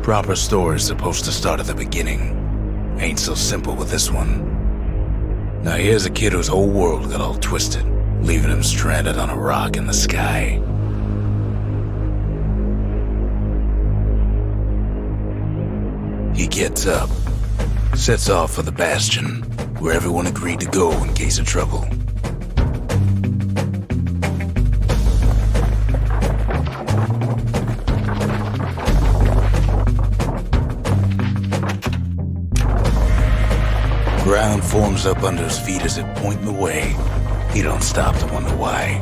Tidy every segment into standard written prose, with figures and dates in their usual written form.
Proper story's supposed to start at the beginning. Ain't so simple with this one. Now here's a kid whose whole world got all twisted, leaving him stranded on a rock in the sky. He gets up, sets off for the Bastion, where everyone agreed to go in case of trouble. Ground forms up under his feet as it pointing the way. He don't stop to wonder why.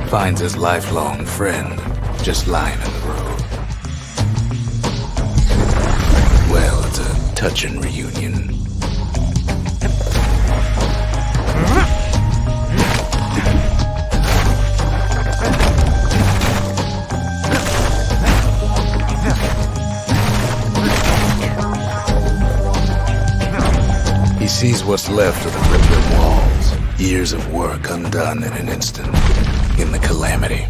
Finds his lifelong friend just lying in the road. Well, it's a touching reunion. He sees what's left of the ripped walls, years of work undone in an instant, in the calamity.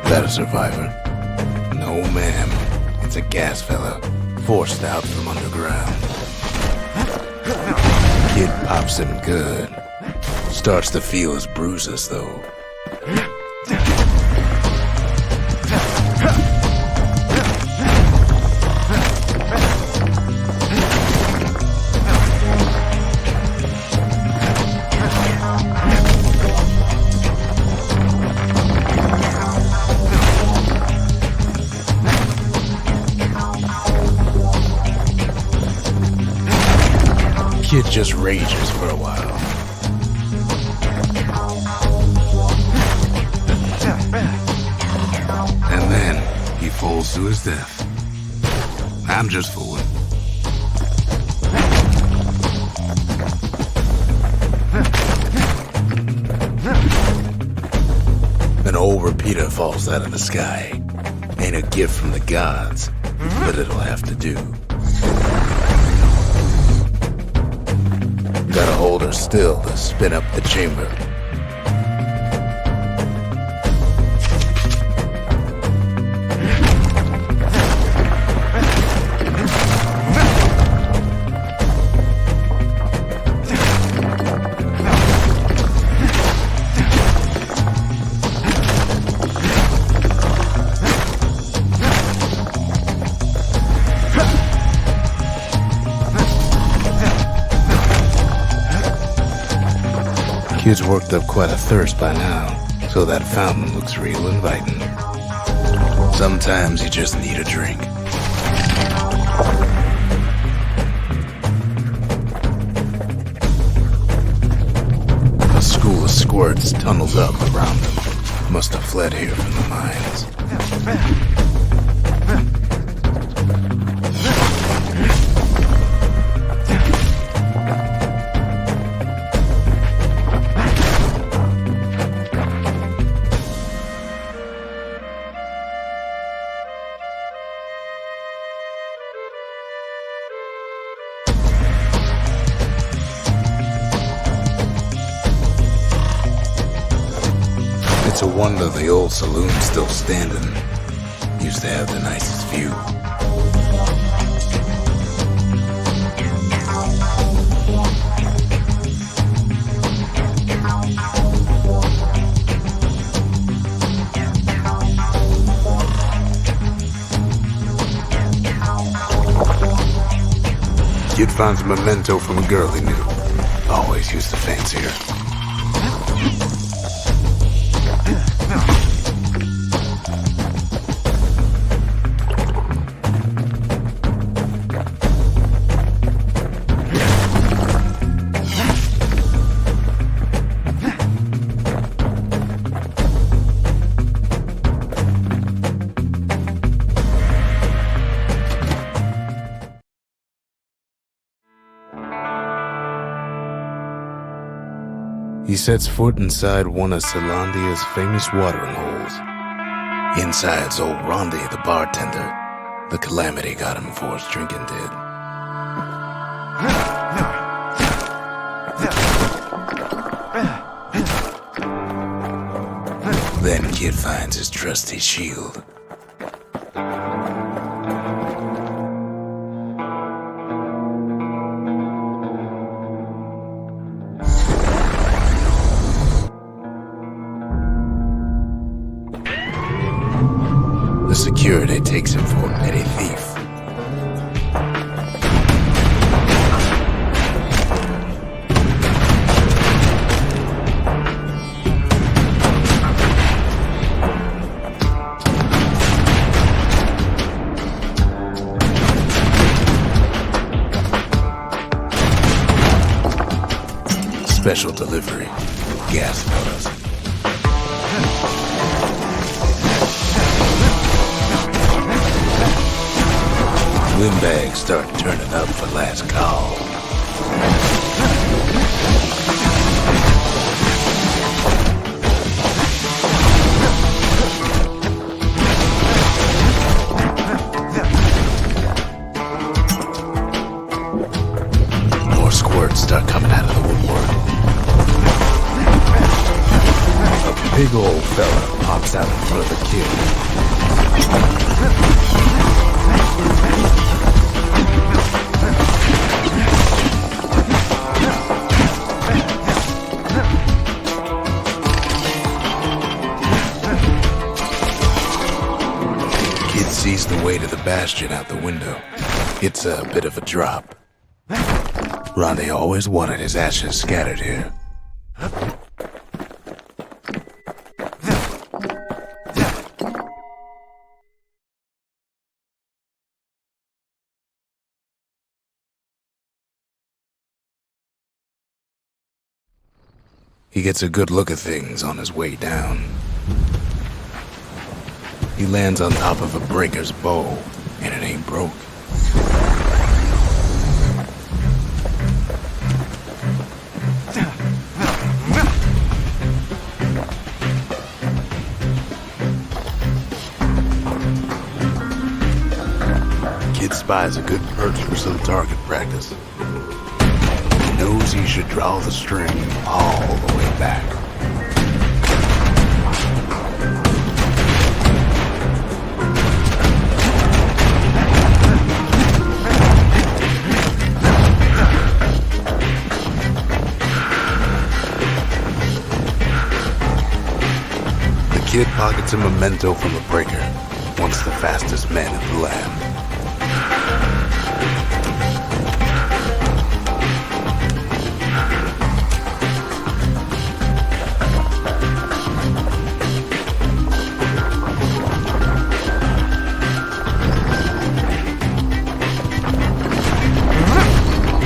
That a survivor? No, ma'am. It's a gas fella, forced out from underground. Kid pops him good. Starts to feel his bruises, though. Kid just rages for a while. And then he falls to his death. I'm just fooling. An old repeater falls out of the sky. Ain't a gift from the gods, but it'll have to do. Gotta hold her still to spin up the chamber. Kid's worked up quite a thirst by now, so that fountain looks real inviting. Sometimes you just need a drink. A school of squirts tunnels up around them. Must have fled here from the mines. It's a wonder the old saloon's still standing. Used to have the nicest view. Kid finds a memento from a girl he knew. Always used to fancy her. He sets foot inside one of Celandia's famous watering holes. Inside's old Rondi, the bartender. The calamity got him before his drinking did. Then Kid finds his trusty shield. The security takes him for a petty thief. Special delivery. Gas pellets. Windbags start turning up for last call. More squirts start coming out of the woodwork. A big old fella pops out in front of the kid. Kid sees the way to the Bastion out the window. It's a bit of a drop. Rondi always wanted his ashes scattered here. He gets a good look at things on his way down. He lands on top of a breaker's bow, and it ain't broke. Kid spies a good perch for some target practice. He knows he should draw the string all the way back. The kid pockets a memento from a breaker, once the fastest man in the land.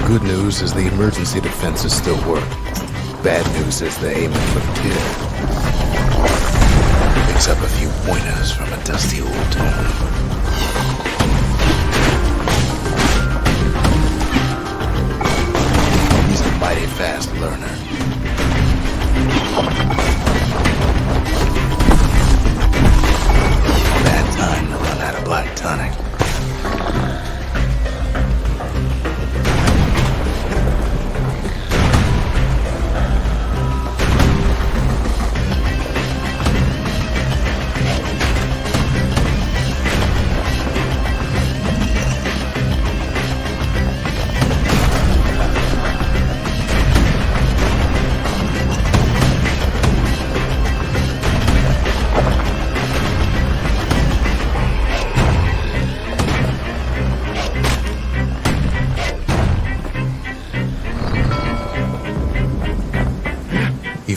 Good news is the emergency defenses still work. Bad news is they're aiming for the kid. Picks up a few pointers from a dusty old tome. He's a mighty fast learner. Bad time to run out of black tonic.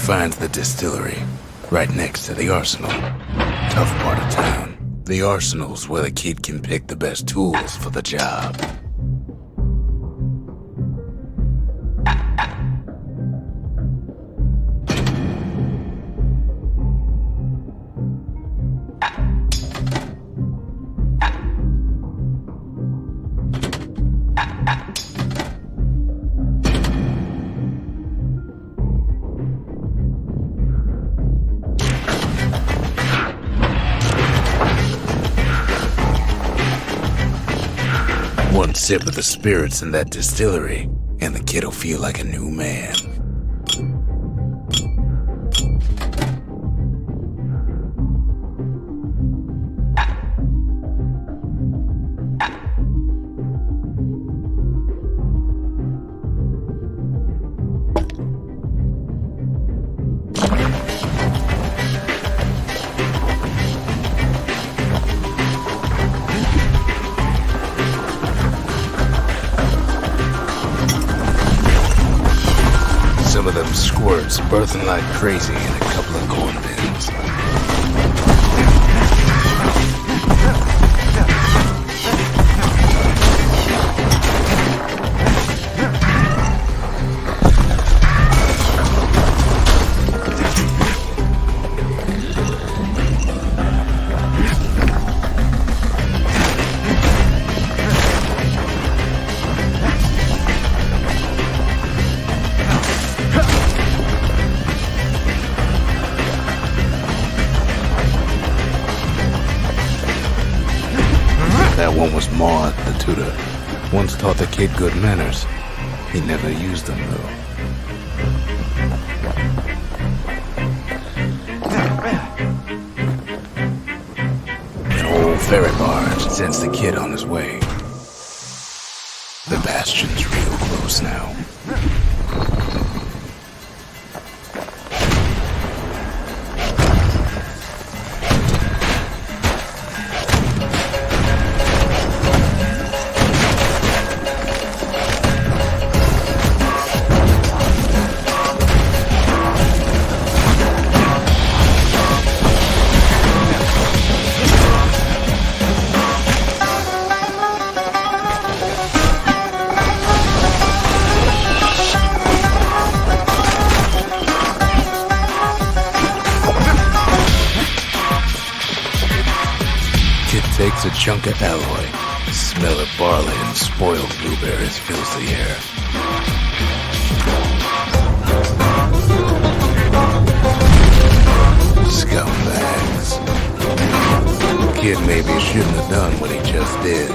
finds the distillery, right next to the arsenal. Tough part of town. The arsenal's where the kid can pick the best tools for the job. One sip of the spirits in that distillery, and the kid'll feel like a new man. Some of them squirts birthing like crazy in a couple of corn bins. That one was Maud, the tutor. Once taught the kid good manners. He never used them, though. An old ferry barge sends the kid on his way. The Bastion's real close now. Takes a chunk of alloy. The smell of barley and spoiled blueberries fills the air. Scumbags. Kid maybe shouldn't have done what he just did.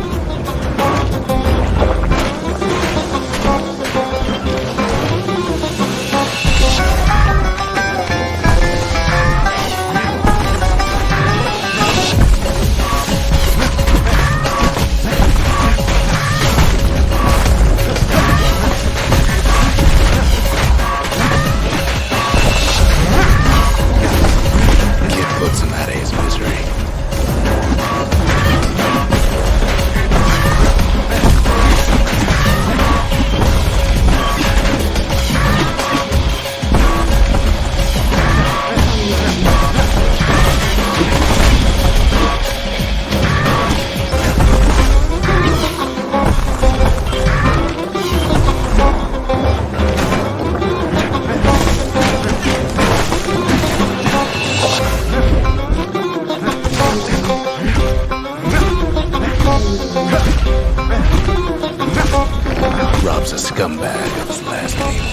Rob's a scumbag of his last name.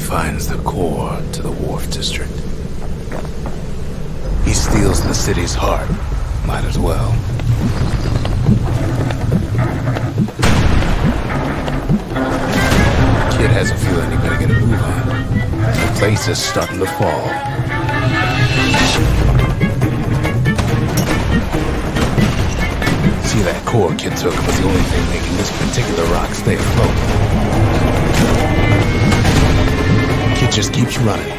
Finds the core to the Wharf District. He steals the city's heart. Might as well. Kid has a feeling he pieces starting to fall. See, that core Kid took was the only thing making this particular rock stay afloat. Kid just keeps running.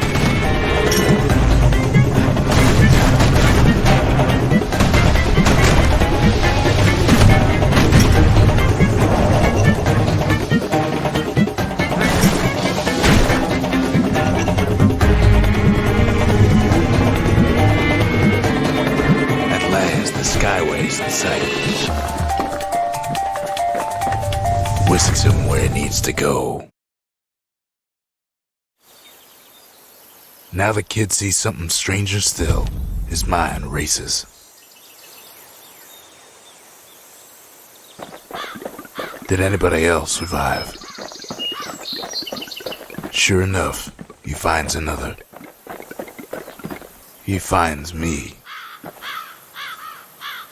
Skyways in sight. Whisks him where it needs to go. Now the kid sees something stranger still. His mind races. Did anybody else survive? Sure enough, he finds another. He finds me.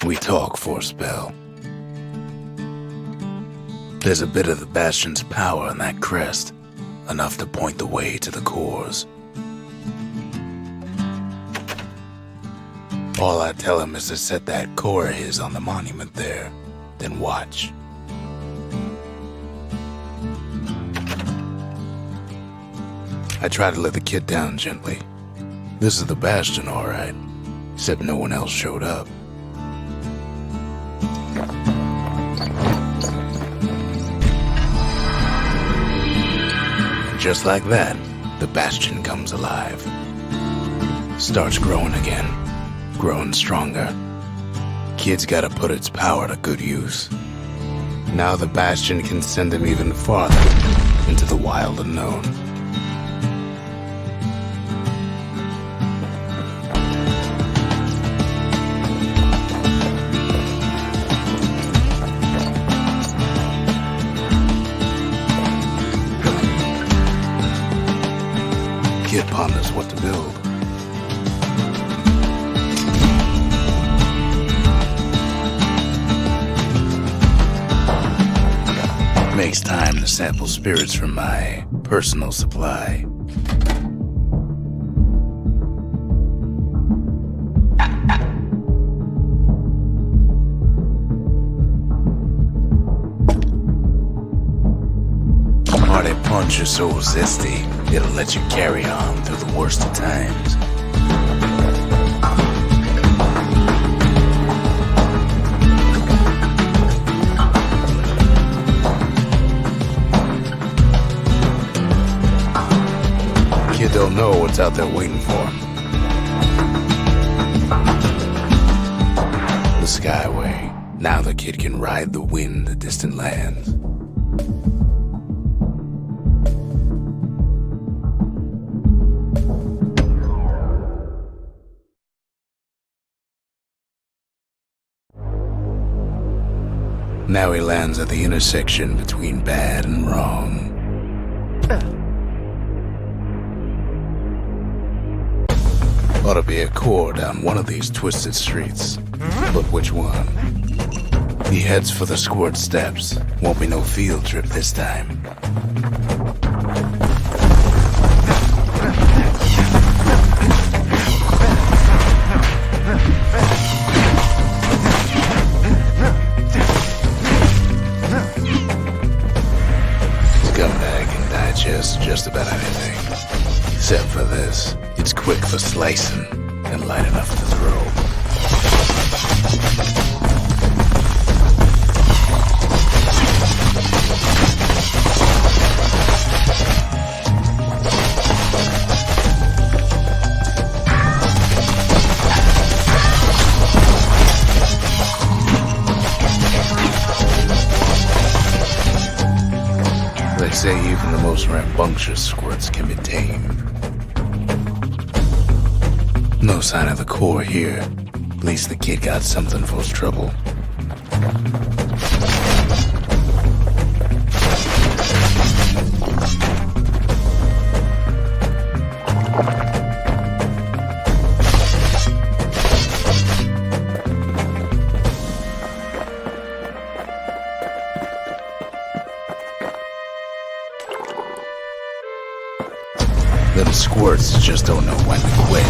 We talk for a spell. There's a bit of the Bastion's power in that crest, enough to point the way to the cores. All I tell him is to set that core of his on the monument there, then watch. I try to let the kid down gently. This is the Bastion, all right, except no one else showed up. Just like that, the Bastion comes alive. Starts growing again, growing stronger. Kid's gotta put its power to good use. Now the Bastion can send him even farther into the wild unknown. Kid ponders what to build. Makes time to sample spirits from my personal supply. Party punch is so zesty, it'll let you carry on through the worst of times. Kid don't know what's out there waiting for him. The Skyway. Now the kid can ride the wind to distant lands. Now he lands at the intersection between bad and wrong. Ought to be a core down one of these twisted streets. But which one? He heads for the squirt steps. Won't be no field trip this time. Just about anything. Except for this. It's quick for slicing and light enough to throw. They say even the most rambunctious squirts can be tamed. No sign of the core here. At least the kid got something for his trouble. The and squirts just don't know when to quit.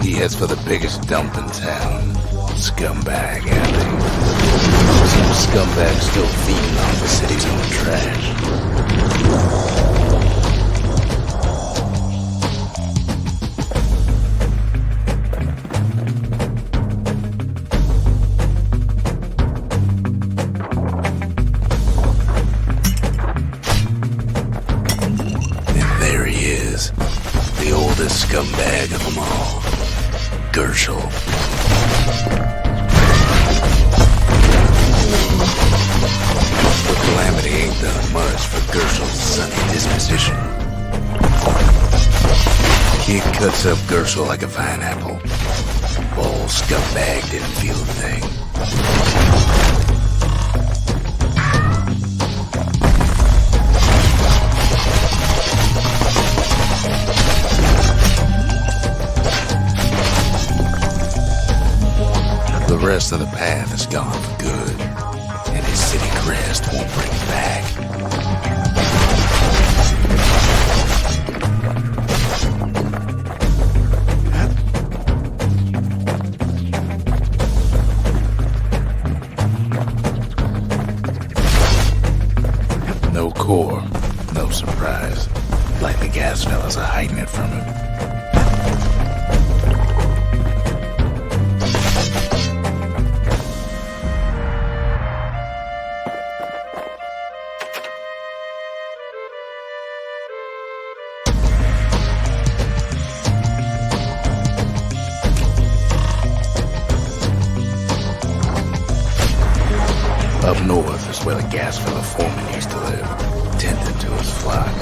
He heads for the biggest dump in town. Scumbag, Andy. Some scumbag still feeding off the city's own trash. And there he is, the oldest scumbag of them all. Gershel. But Calamity ain't done much for Gershel's sunny disposition. He cuts up Gershel like a fine apple. Old scumbag didn't feel a thing. The rest of the path is gone for good, and his city crest won't bring it back. No core, no surprise. Like the gas fellas are hiding it from him. Up north is where the gas fella foreman used to live, tending to his flock.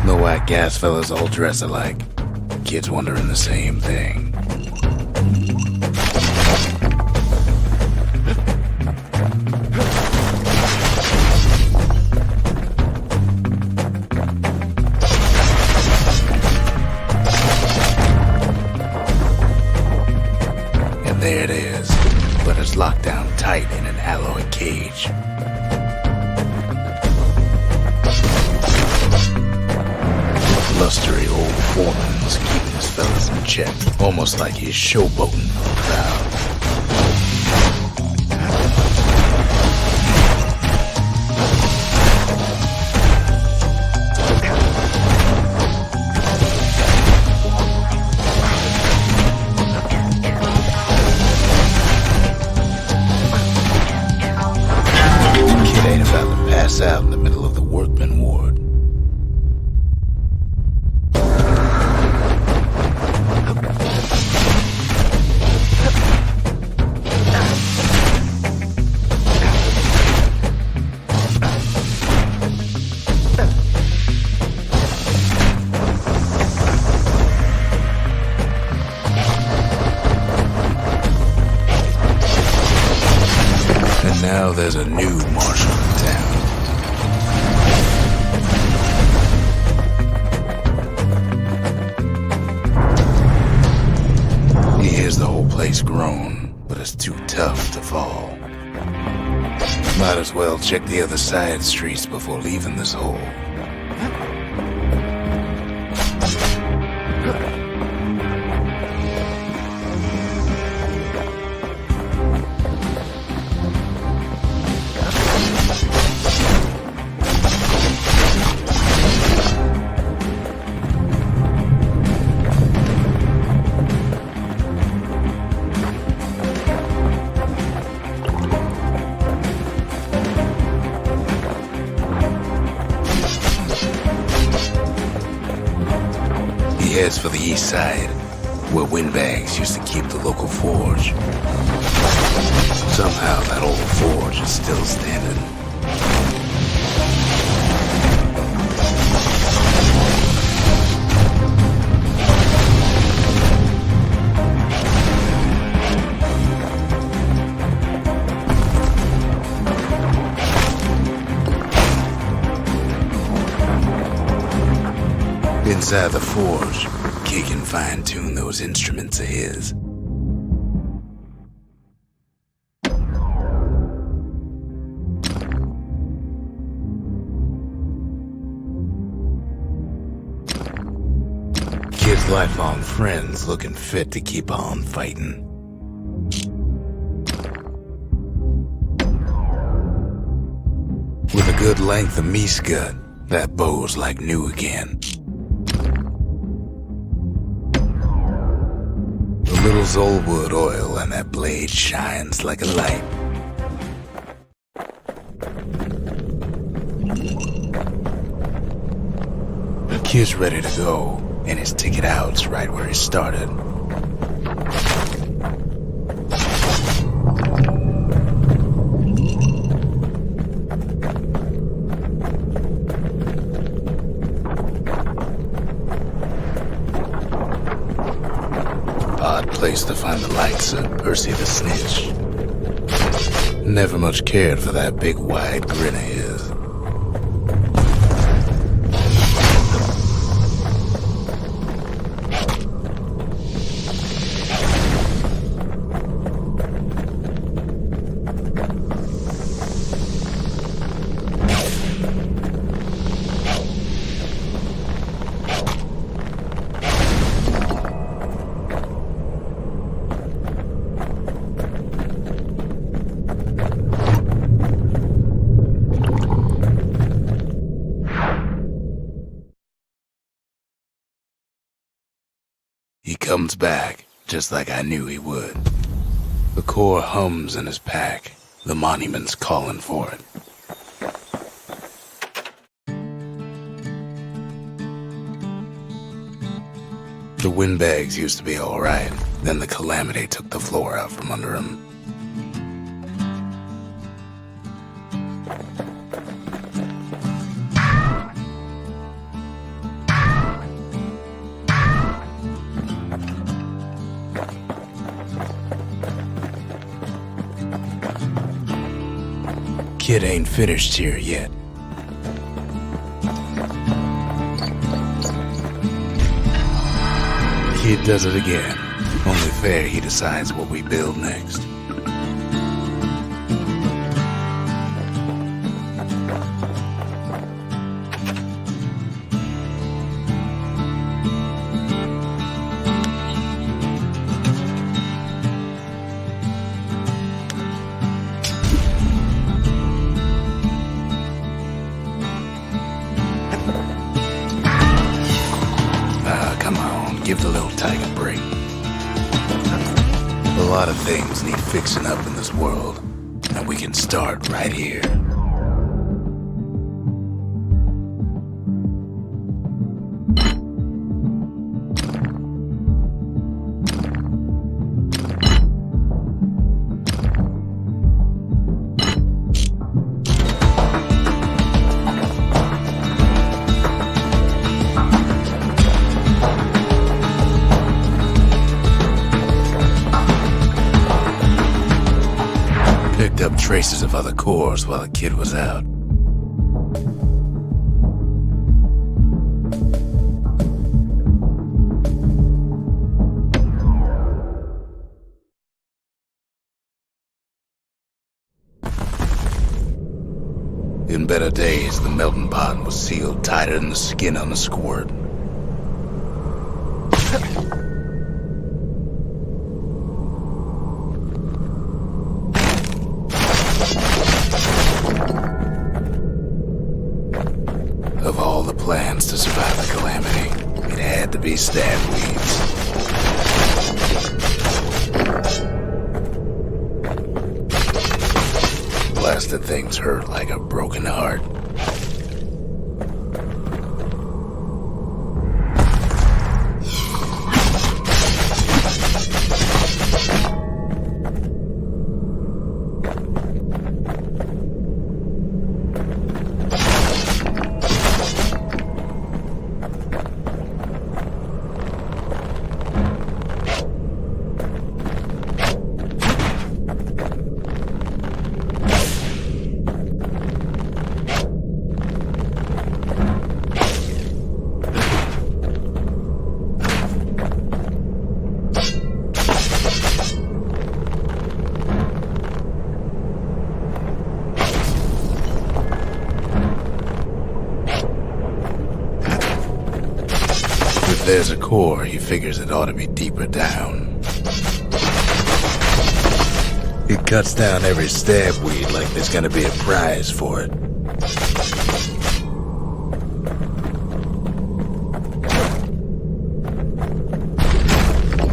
The white gas fellas all dress alike. Kids wondering the same thing. And there it is, but it's locked down tight in an alloy cage. Blustery old foreman was keeping his fellas in check, almost like he's showboating for the crowd. The kid ain't about to pass out in the middle of the workman ward. Now there's a new marshal in town. He hears the whole place groan, but it's too tough to fall. Might as well check the other side streets before leaving this hole. heads for the east side, where windbags used to keep the local forge. Somehow that old forge is still standing. Inside the forge, Kid can fine-tune those instruments of his. Kid's lifelong friends looking fit to keep on fighting. With a good length of meat gut, that bow's like new again. A little Zolwood oil and that blade shines like a light. The kid's ready to go, and his ticket out's right where he started. Odd place to find the likes of Percy the Snitch. Never much cared for that big wide grin of his. He comes back, just like I knew he would. The core hums in his pack. The monument's calling for it. The windbags used to be alright, then the calamity took the floor out from under him. Kid ain't finished here yet. Kid does it again. Only fair he decides what we build next. Give the little tiger a break. A lot of things need fixing up in this world, and we can start right here. Picked up traces of other cores while the kid was out. In better days, the melting pot was sealed tighter than the skin on the squirt. Of all the plans to survive the calamity, it had to be stabweeds. Blasted things hurt like a broken heart. If there's a core, he figures it ought to be deeper down. He cuts down every stab weed like there's gonna be a prize for it.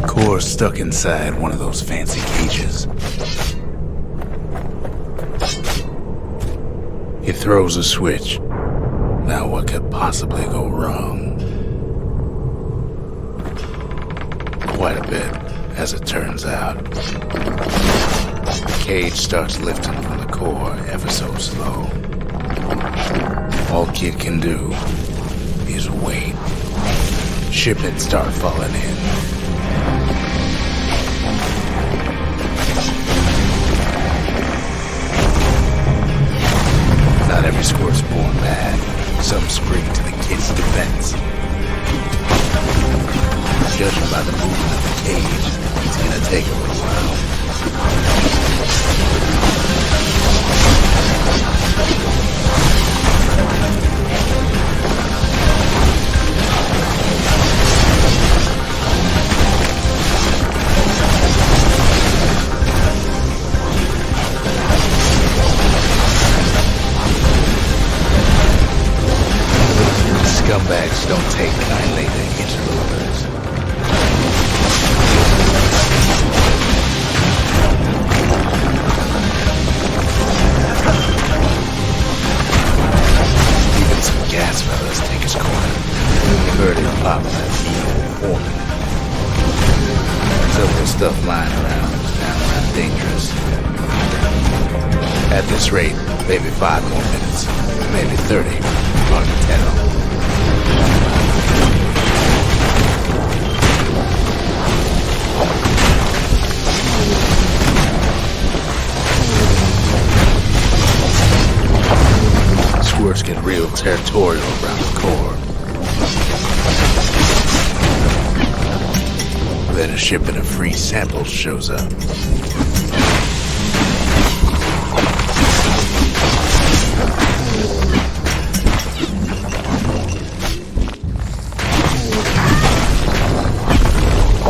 Core's stuck inside one of those fancy cages. He throws a switch. Now what could possibly go wrong? Quite a bit, as it turns out. The cage starts lifting from the core ever so slow. All Kid can do is wait. Shipments start falling in. Not every squirt's born bad. Some spring to the kid's defense. Judging by the movement of the cage, it's gonna take a little while. Scumbags don't take kindly to interlopers. Even some gas fellas take his corner. Heard him pop that evil woman. So there's stuff lying around is downright dangerous. At this rate, maybe 5 more minutes, maybe 30, hard to tell. Squirts get real territorial around the core. Then a shipment of free samples shows up.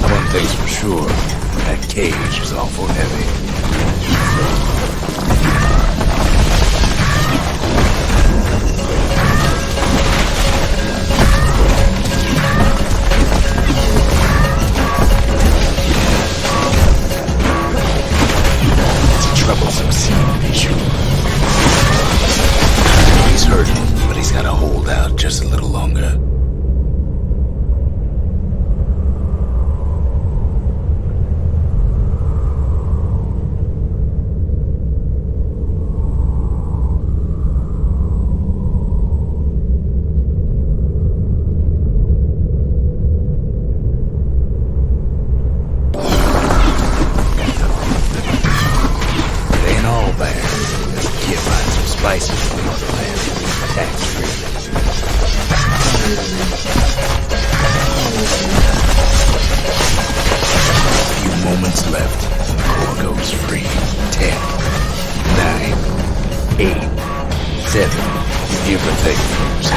One thing's for sure, that cage is awful heavy. Troublesome scene, to be sure. He's hurting, but he's gotta hold out just a little longer. Spices from the land, tax-free. A few moments left, and the core goes free. 10, 9, 8, 7, give or take 6.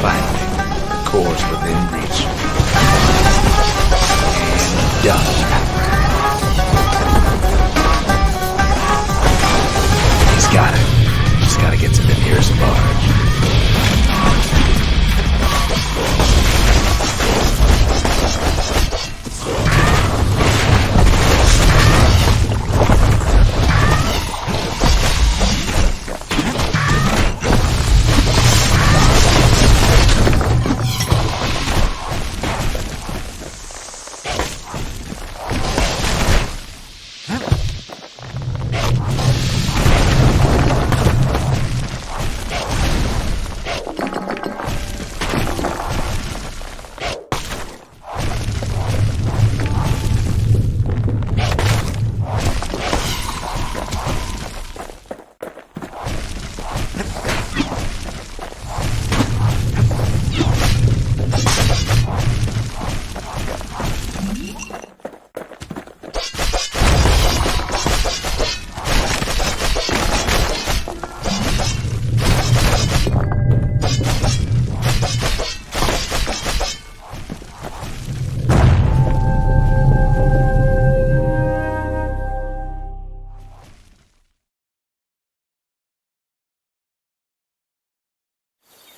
Finally, the core's within reach. And done. Got it. Just gotta get to the nearest barge.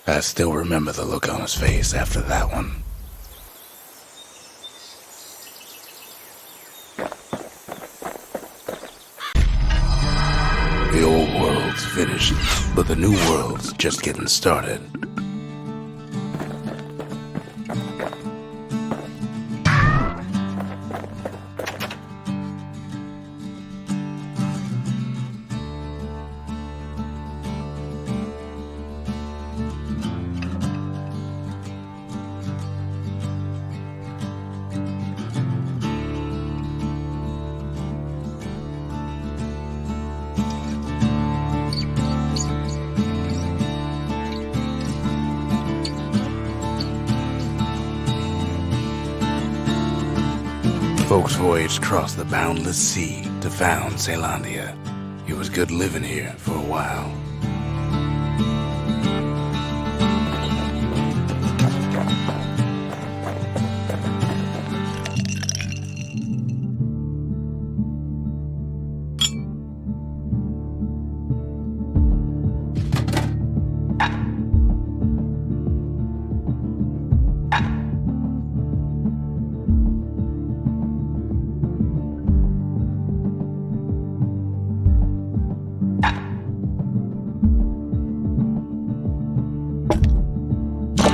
I still remember the look on his face after that one. The old world's finished, but the new world's just getting started. Folks voyaged across the boundless sea to found Caelondia. It was good living here for a while.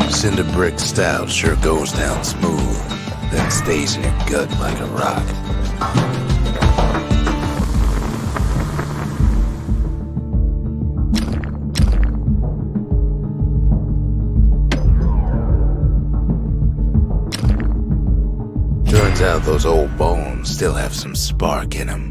Cinder brick stout sure goes down smooth, then stays in your gut like a rock. Turns out those old bones still have some spark in them.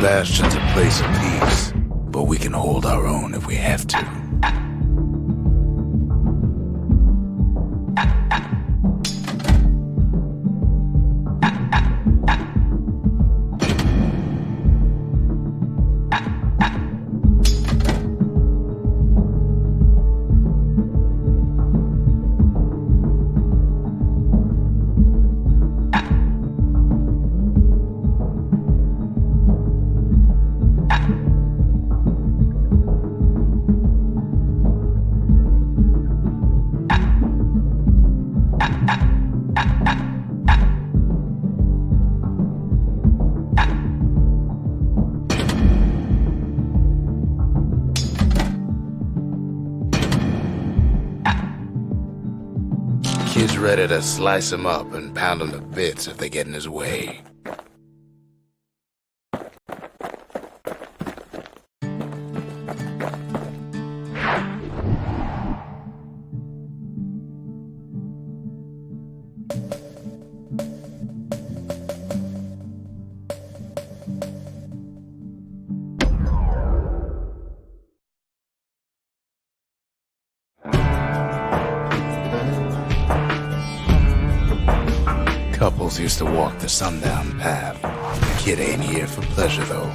Bastion's a place of peace, but we can hold our own if we have to. Kid's ready to slice him up and pound him to bits if they get in his way. Couples used to walk the sundown path. The kid ain't here for pleasure, though.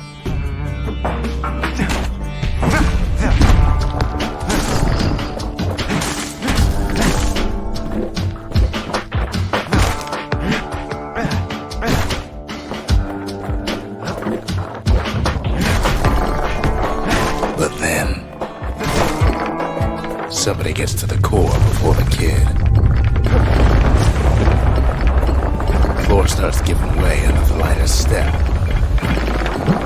But then, somebody gets to the core before the kid. Floor starts giving way under the lightest step.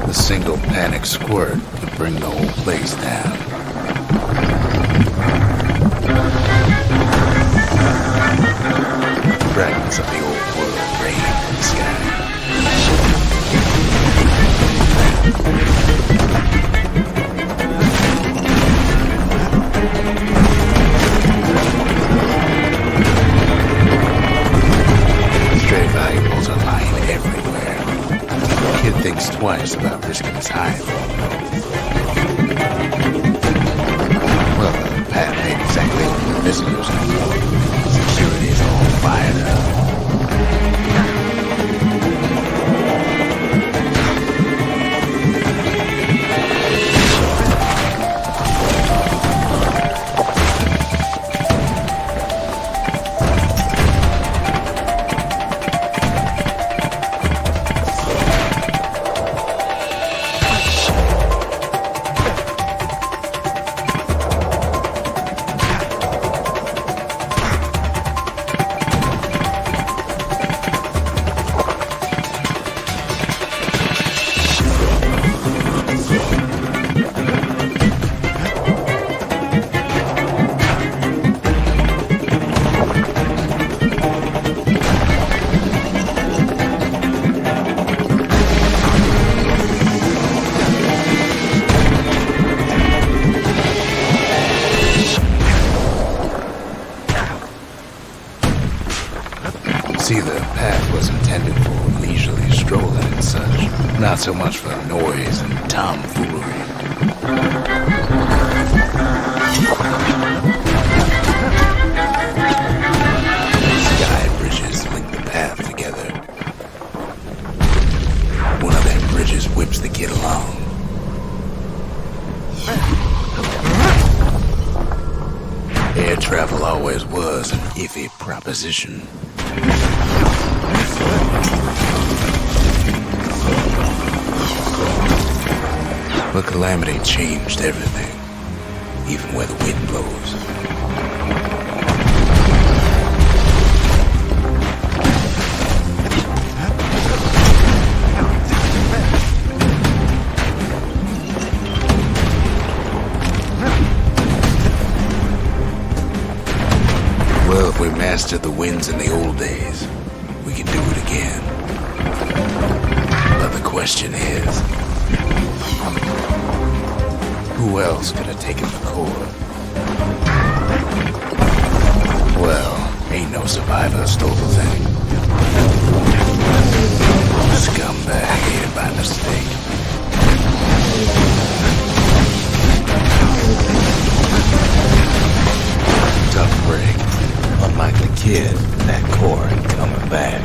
The single panic squirt could bring the whole place down. Fragments of the old world rain in the sky. Stray valuables are lying everywhere. The kid thinks twice about risking his hide. Well, the path ain't exactly open to visitors anymore. Security is all fired up. Not so much for noise and tomfoolery. Sky bridges link the path together. One of them bridges whips the kid along. Air travel always was an iffy proposition. But Calamity changed everything, even where the wind blows. Well, if we mastered the winds in the old days, we can do it again. But the question is, who else could have taken the core? Well, ain't no survivor stole the thing. Scumbag ate it by mistake. Tough break. Unlike the kid, that core ain't coming back.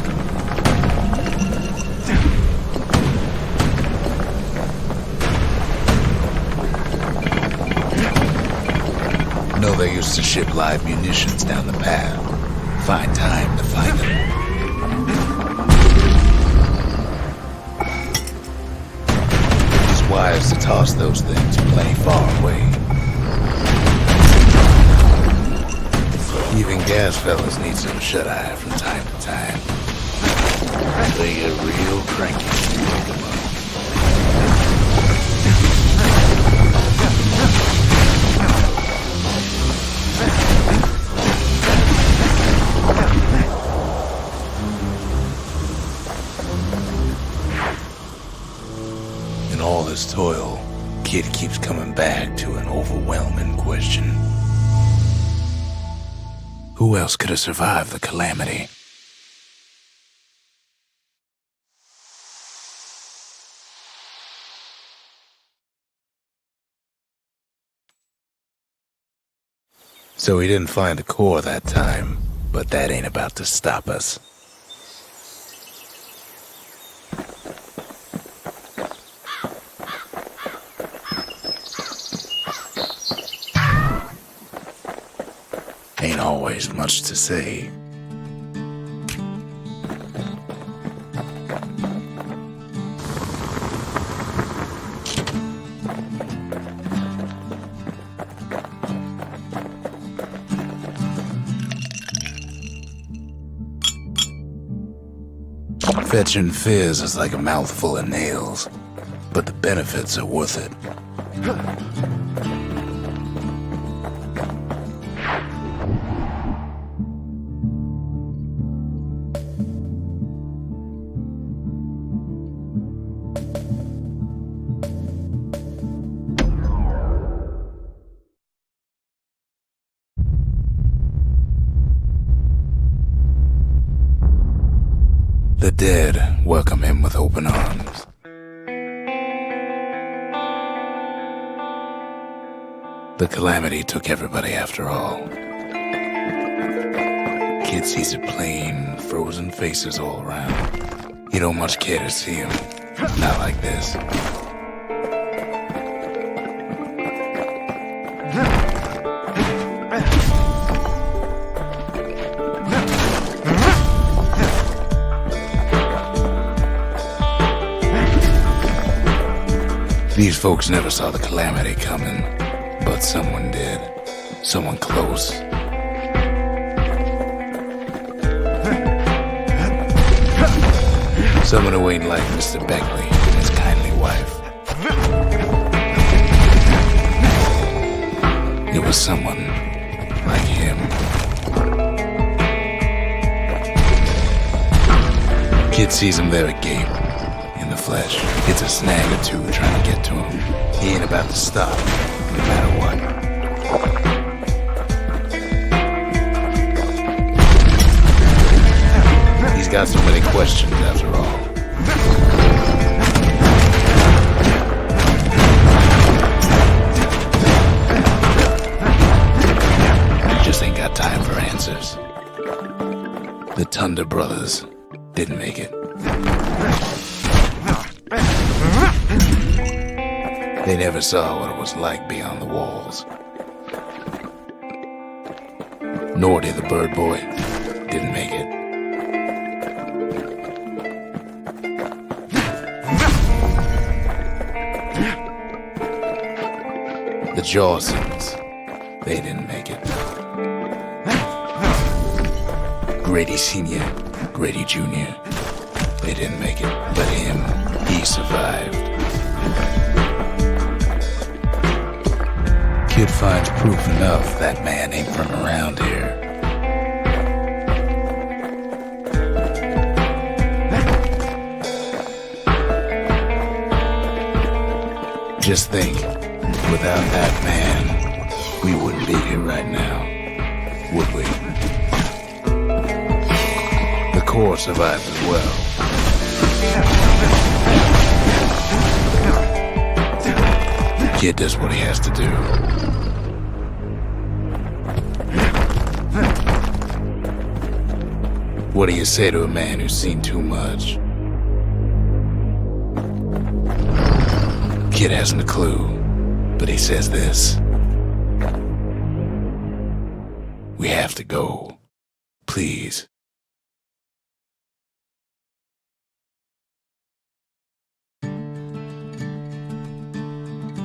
No, they used to ship live munitions down the path. Find time to find them. It's wise to toss those things plenty far away. Even gas fellas need some shut-eye from time to time. They get real cranky when you wake them up. In all this toil, Kid keeps coming back to an overwhelming question. Who else could have survived the calamity? So he didn't find the core that time, but that ain't about to stop us. Ain't always much to say. Fetching fizz is like a mouthful of nails, but the benefits are worth it. The dead welcome him with open arms. The calamity took everybody after all. Kid sees it plain, frozen faces all around. He don't much care to see him. Not like this. These folks never saw the calamity coming, but someone did. Someone close. Someone who ain't like Mr. Beckley and his kindly wife. It was someone like him. Kid sees him there agape. The flesh. It's a snag or two trying to get to him. He ain't about to stop, no matter what. He's got so many questions after all. The Thunder Brothers didn't make it. They never saw what it was like beyond the walls. Nor did the Bird Boy didn't make it. The Jawsons, they didn't make it. Grady Sr., Grady Jr., they didn't make it. But him, he survived. Kid finds proof enough that man ain't from around here. Just think, without that man, we wouldn't be here right now, would we? The core survived as well. Kid does what he has to do. What do you say to a man who's seen too much? Kid hasn't a clue, but he says this. We have to go. Please.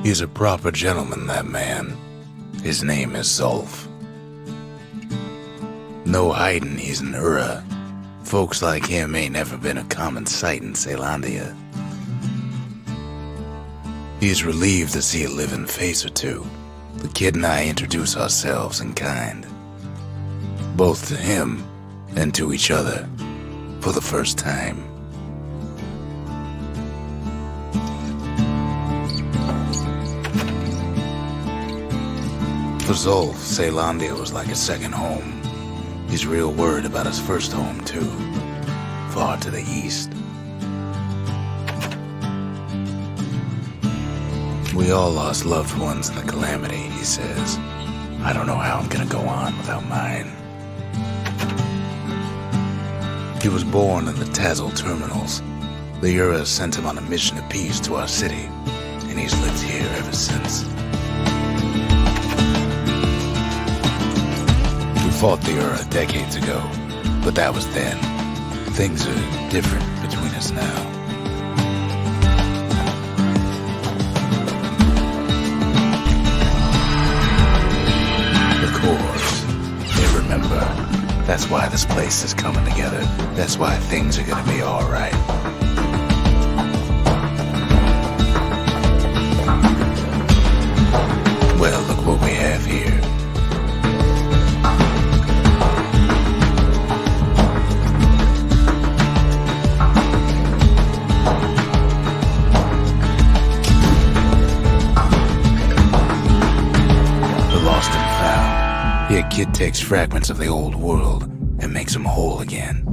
He's a proper gentleman, that man. His name is Zulf. No hiding he's an Ura. Folks like him ain't never been a common sight in Caelondia. He's relieved to see a living face or two. The kid and I introduce ourselves in kind. Both to him and to each other for the first time. For Zulf, Caelondia was like a second home. He's real worried about his first home, too. Far to the east. We all lost loved ones in the calamity, he says. I don't know how I'm gonna go on without mine. He was born in the Tazzle terminals. The Ura sent him on a mission of peace to our city, and he's lived here ever since. We fought the Ura decades ago, but that was then. Things are different between us now. The cores, they remember. That's why this place is coming together. That's why things are gonna be alright. Well, look what we have here. Here, kid takes fragments of the old world and makes them whole again.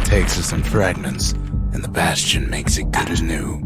Takes us some fragments, and the Bastion makes it good as new.